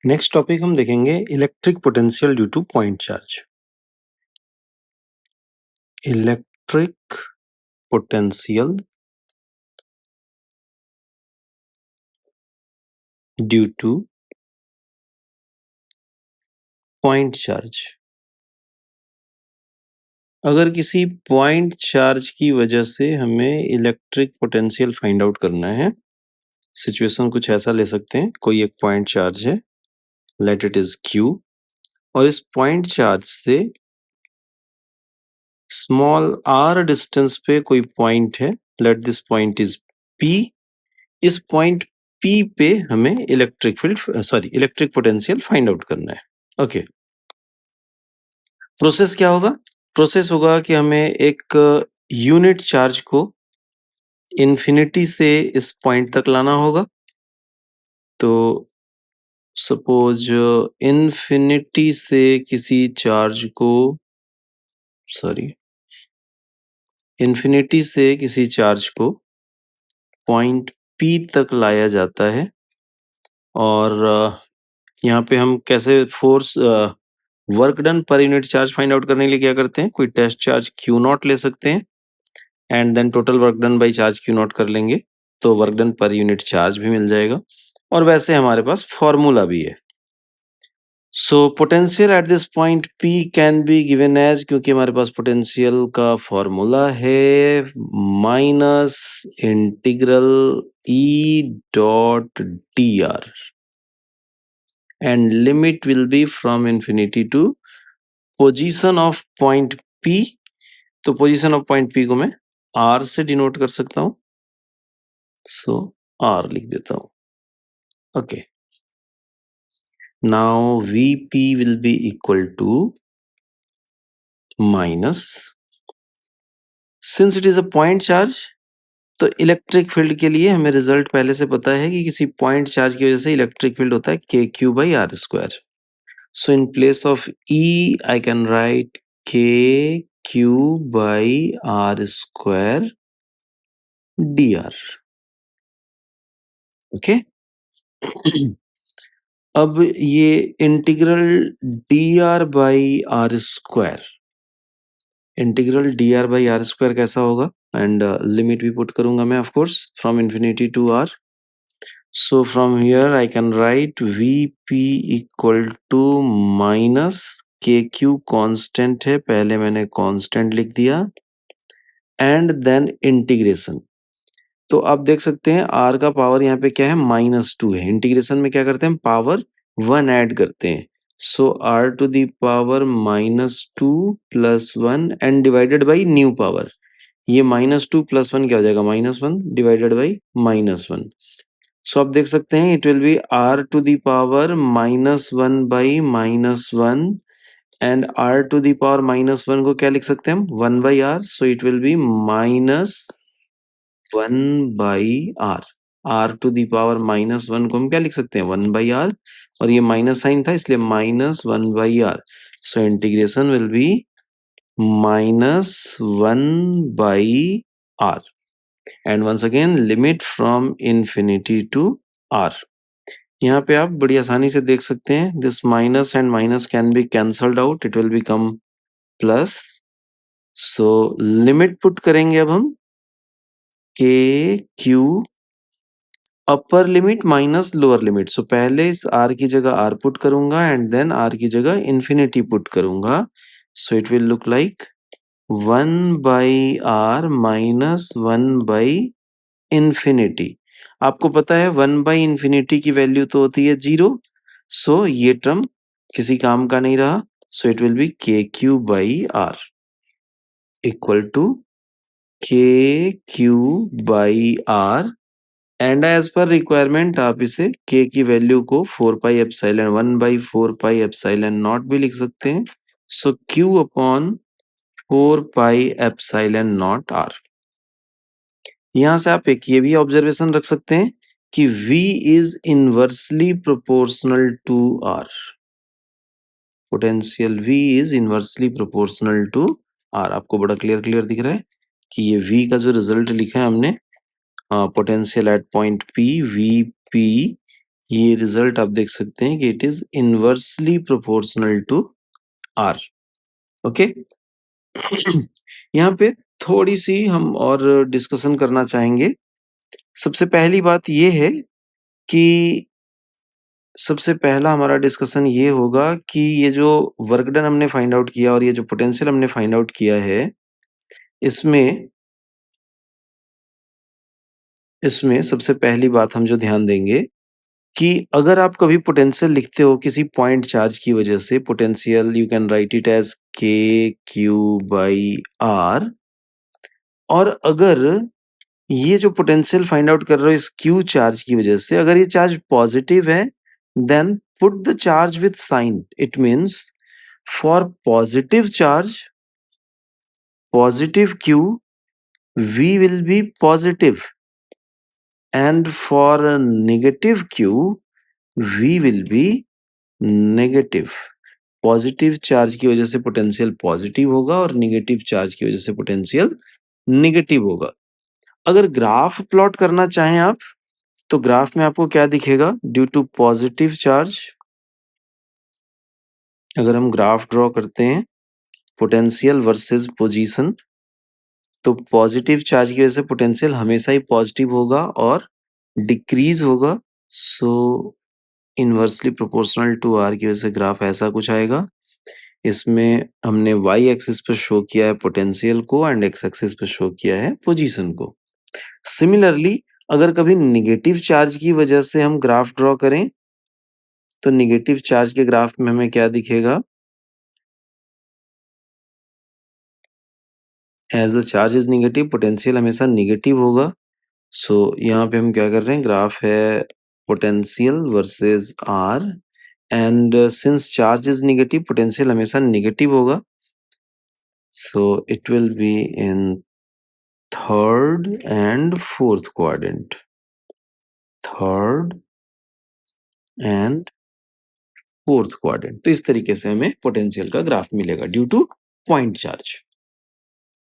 Next topic हम देखेंगे electric potential due two point charge. Electric potential due two point charge. अगर किसी point charge की वजह से हमें इलेक्ट्रिक पोटेंशियल फाइंड आउट करना है, सिचुएशन कुछ ऐसा ले सकते हैं। कोई एक पॉइंट चार्ज है, लेट इट इज Q, और इस पॉइंट चार्ज से स्मॉल r डिस्टेंस पे कोई पॉइंट है, let this point is P। इस पॉइंट P पे हमें इलेक्ट्रिक पोटेंशियल फाइंड आउट करना है। ओके, प्रोसेस क्या होगा? प्रोसेस होगा कि हमें एक यूनिट चार्ज को इन्फिनिटी से इस पॉइंट तक लाना होगा। तो सपोज इन्फिनिटी से किसी चार्ज को पॉइंट P तक लाया जाता है। और यहाँ पे हम कैसे force work done per unit charge find out करने के लिए क्या करते हैं, कोई टेस्ट चार्ज Q0 ले सकते हैं and then total work done by charge Q0 कर लेंगे, तो work done per unit charge भी मिल जाएगा। और वैसे हमारे पास फॉर्मूला भी है। So potential at this point P can be given as, क्योंकि हमारे पास पोटेंशियल का फॉर्मूला है minus integral E dot dr and limit will be from infinity to position of point P। तो position of point P को मैं R से denote कर सकता हूं, सो R लिख देता हूं। Okay, now Vp will be equal to minus, since it is a point charge, तो इलेक्ट्रिक फील्ड के लिए हमें रिजल्ट पहले से पता है कि किसी पॉइंट चार्ज की वजह से इलेक्ट्रिक फील्ड होता है KQ by R square। So in place of E, I can write KQ by R square dr। Okay, अब ये integral dr by r square कैसा होगा, एंड लिमिट भी पुट करूंगा मैं of course from infinity to r। So from here I can write Vp equal to minus KQ constant है, पहले मैंने कांस्टेंट लिख दिया, एंड देन इंटीग्रेशन। तो आप देख सकते हैं r का पावर यहाँ पे क्या है, -2 है। इंटीग्रेशन में क्या करते हैं, पावर 1 ऐड करते हैं। So r to the power -2 plus 1 and divided by new power. ये -2 प्लस 1 क्या हो जाएगा, -1 डिवाइडेड बाई -1। सो आप देख सकते हैं it will be r to the power -1 by -1, and r to the power -1 को क्या लिख सकते हैं हम, 1 by r। So it will be -1 by r। r to the power -1 को हम क्या लिख सकते हैं, 1 बाई r, और ये माइनस साइन था इसलिए -1 by r। So integration will be -1 by r, and once again limit from infinity to r। यहाँ पे आप बड़ी आसानी से देख सकते हैं, this minus and minus can be cancelled out, it will become plus. So limit put करेंगे अब हम KQ upper limit minus lower limit. So पहले इस r की जगह r पुट करूंगा एंड देन r की जगह इन्फिनिटी पुट करूंगा। So it will look like 1 by r minus 1 by infinity. आपको पता है 1 बाई इन्फिनिटी की वैल्यू तो होती है 0। सो ये टर्म किसी काम का नहीं रहा। So it will be KQ by R equal to KQ by R, and as per requirement आप इसे k की वैल्यू को 4 pi epsilon 1 by 4 pi epsilon naught भी लिख सकते हैं। So Q upon 4 pi epsilon naught R। यहां से आप एक ये भी ऑब्जर्वेशन रख सकते हैं कि V is inversely proportional to R। Potential V is inversely proportional to R। आपको बड़ा क्लियर दिख रहा है कि ये V का जो रिजल्ट लिखा है हमने, potential at point P, VP ये रिजल्ट आप देख सकते हैं कि it is inversely proportional to R. Okay. यहाँ पे थोड़ी सी हम और डिस्कशन करना चाहेंगे। सबसे पहली बात ये है कि सबसे पहला हमारा डिस्कशन ये होगा कि ये जो वर्क डन हमने फाइंड आउट किया और ये जो पोटेंशियल हमने फाइंड आउट किया है, इसमें इसमें सबसे पहली बात हम जो ध्यान देंगे कि अगर आप कभी पोटेंशियल लिखते हो किसी पॉइंट चार्ज की वजह से, potential you can write it as K Q by R. और अगर ये जो पोटेंशियल फाइंड आउट कर रहे हो इस क्यू चार्ज की वजह से, अगर ये चार्ज पॉजिटिव है, then put the charge with sign. It means for positive q, v will be positive, and for a negative q, v will be negative. Positive charge की वजह से पोटेंशियल पॉजिटिव होगा और नेगेटिव चार्ज की वजह से potential negative होगा। अगर ग्राफ प्लॉट करना चाहें आप, तो ग्राफ में आपको क्या दिखेगा? ड्यू टू पॉजिटिव चार्ज, अगर हम ग्राफ ड्रॉ करते हैं पोटेंशियल वर्सेस पोजीशन, तो पॉजिटिव चार्ज की वजह से पोटेंशियल हमेशा ही पॉजिटिव होगा और डिक्रीज होगा। सो इनवर्सली प्रोपोर्शनल टू आर की वजह से ग्राफ ऐसा कुछ आएगा। इसमें हमने वाई एक्सिस पे शो किया है पोटेंशियल को एंड एक्स एक्सिस पे शो किया है पोजीशन को। सिमिलरली अगर कभी नेगेटिव चार्ज की वजह से हम ग्राफ ड्रॉ करें, तो नेगेटिव चार्ज के ग्राफ में हमें क्या दिखेगा? As the charge is negative, potential हमेशा नेगेटिव होगा। सो यहाँ पे हम क्या कर रहे हैं? ग्राफ है potential versus R, and since charge is negative, potential हमेशा नेगेटिव होगा। So it will be in third and fourth quadrant, third and fourth quadrant. तो इस तरीके से हमें पोटेंशियल का ग्राफ मिलेगा ड्यू टू पॉइंट चार्ज।